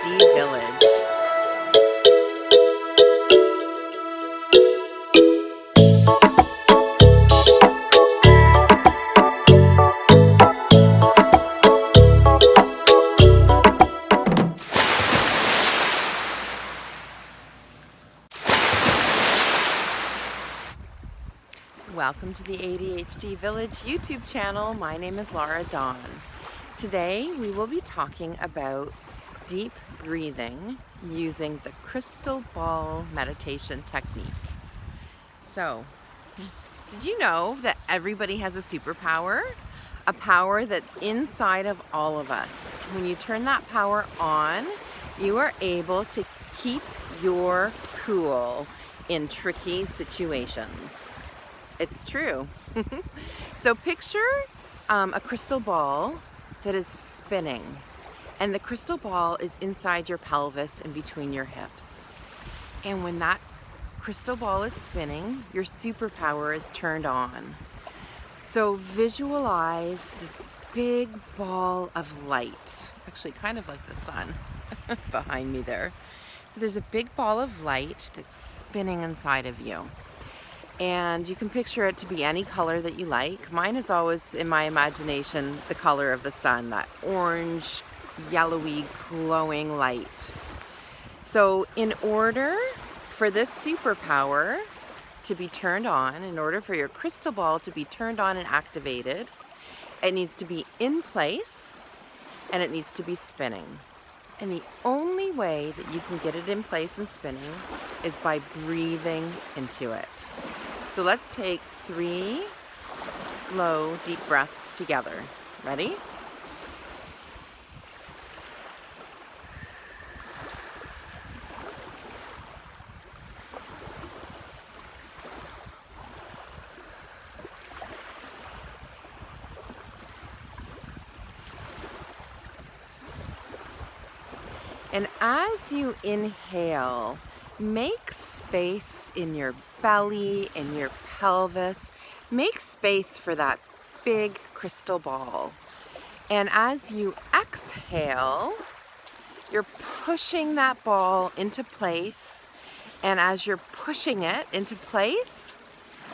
ADHD Village. Welcome to the ADHD Village YouTube channel. My name is Laura Dawn. Today we will be talking about deep breathing using the crystal ball meditation technique. So, did you know that everybody has a superpower? A power that's inside of all of us. When you turn that power on, you are able to keep your cool in tricky situations. It's true. So picture a crystal ball that is spinning, and the crystal ball is inside your pelvis and between your hips. And when that crystal ball is spinning, your superpower is turned on. So visualize this big ball of light, actually kind of like the sun behind me there. So there's a big ball of light that's spinning inside of you. And you can picture it to be any color that you like. Mine is always, in my imagination, the color of the sun, that orange, yellowy, glowing light. So in order for this superpower to be turned on, in order for your crystal ball to be turned on and activated, it needs to be in place and it needs to be spinning. And the only way that you can get it in place and spinning is by breathing into it. So let's take 3 slow, deep breaths together. Ready? And as you inhale, make space in your belly, in your pelvis. Make space for that big crystal ball. And as you exhale, you're pushing that ball into place. And as you're pushing it into place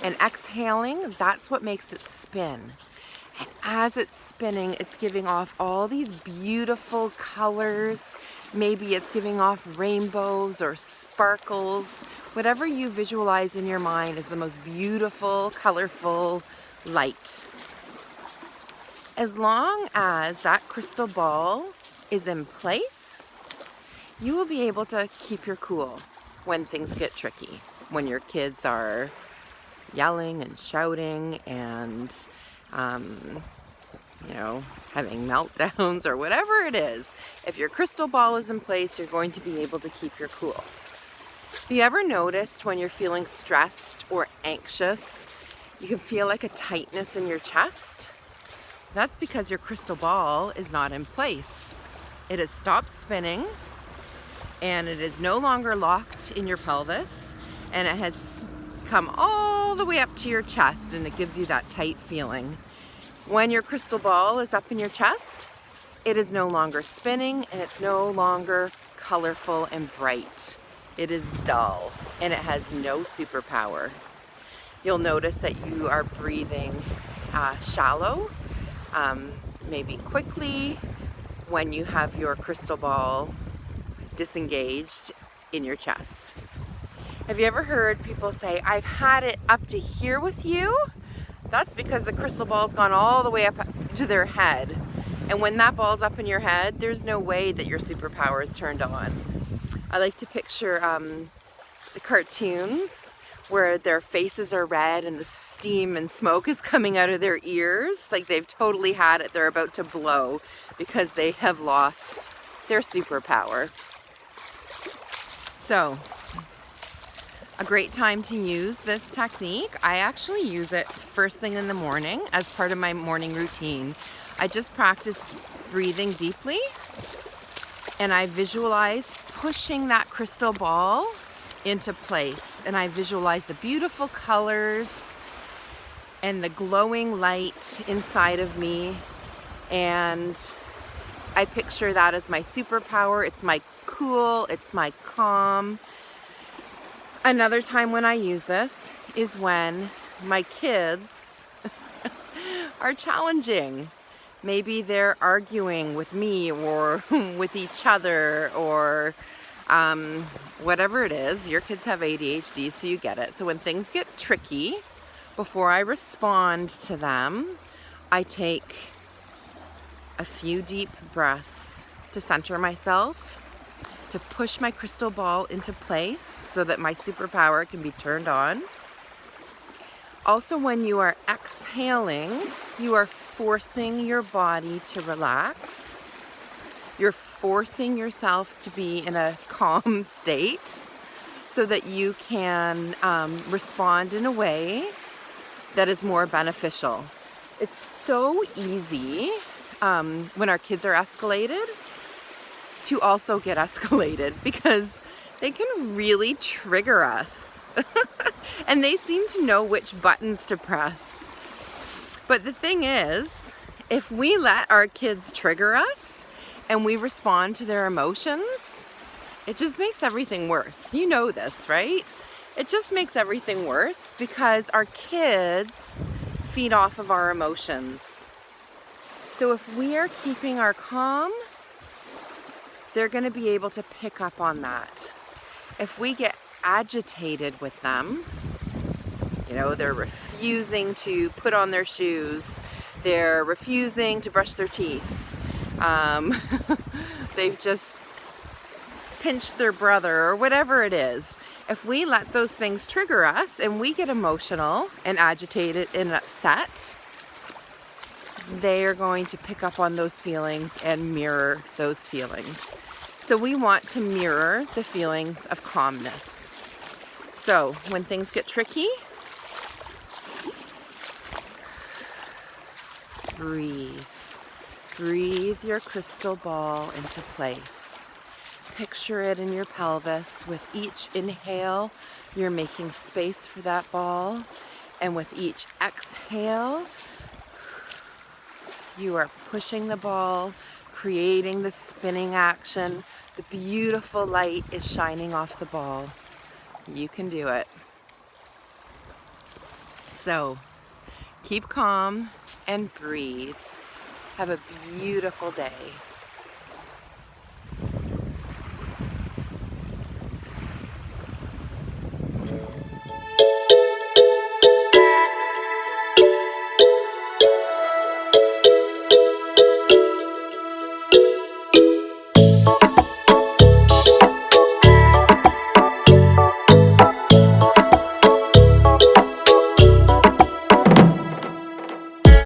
and exhaling, that's what makes it spin. And as it's spinning, it's giving off all these beautiful colors. Maybe it's giving off rainbows or sparkles. Whatever you visualize in your mind is the most beautiful, colorful light. As long as that crystal ball is in place, you will be able to keep your cool when things get tricky. When your kids are yelling and shouting and having meltdowns or whatever it is. If your crystal ball is in place, you're going to be able to keep your cool. Have you ever noticed when you're feeling stressed or anxious, you can feel like a tightness in your chest? That's because your crystal ball is not in place. It has stopped spinning and it is no longer locked in your pelvis, and it has come all the way up to your chest, and it gives you that tight feeling. When your crystal ball is up in your chest, it is no longer spinning and it's no longer colorful and bright. It is dull and it has no superpower. You'll notice that you are breathing shallow, maybe quickly, when you have your crystal ball disengaged in your chest. Have you ever heard people say, "I've had it up to here with you"? That's because the crystal ball's gone all the way up to their head. And when that ball's up in your head, there's no way that your superpower is turned on. I like to picture the cartoons where their faces are red and the steam and smoke is coming out of their ears. Like they've totally had it. They're about to blow because they have lost their superpower. So, a great time to use this technique. I actually use it first thing in the morning as part of my morning routine. I just practice breathing deeply and I visualize pushing that crystal ball into place, and I visualize the beautiful colors and the glowing light inside of me, and I picture that as my superpower. It's my cool, it's my calm. Another time when I use this is when my kids are challenging. Maybe they're arguing with me or with each other, or whatever it is. Your kids have ADHD, so you get it. So when things get tricky, before I respond to them, I take a few deep breaths to center myself, to push my crystal ball into place so that my superpower can be turned on. Also, when you are exhaling, you are forcing your body to relax. You're forcing yourself to be in a calm state so that you can respond in a way that is more beneficial. It's so easy when our kids are escalated to also get escalated, because they can really trigger us. And they seem to know which buttons to press. But the thing is, if we let our kids trigger us and we respond to their emotions, it just makes everything worse. You know this, right? It just makes everything worse because our kids feed off of our emotions. So if we are keeping our calm, they're going to be able to pick up on that. If we get agitated with them, they're refusing to put on their shoes, they're refusing to brush their teeth, they've just pinched their brother, or whatever it is. If we let those things trigger us and we get emotional and agitated and upset, they are going to pick up on those feelings and mirror those feelings. So we want to mirror the feelings of calmness. So when things get tricky, breathe. Breathe your crystal ball into place. Picture it in your pelvis. With each inhale, you're making space for that ball. And with each exhale, you are pushing the ball, creating the spinning action. The beautiful light is shining off the ball. You can do it. So, keep calm and breathe. Have a beautiful day.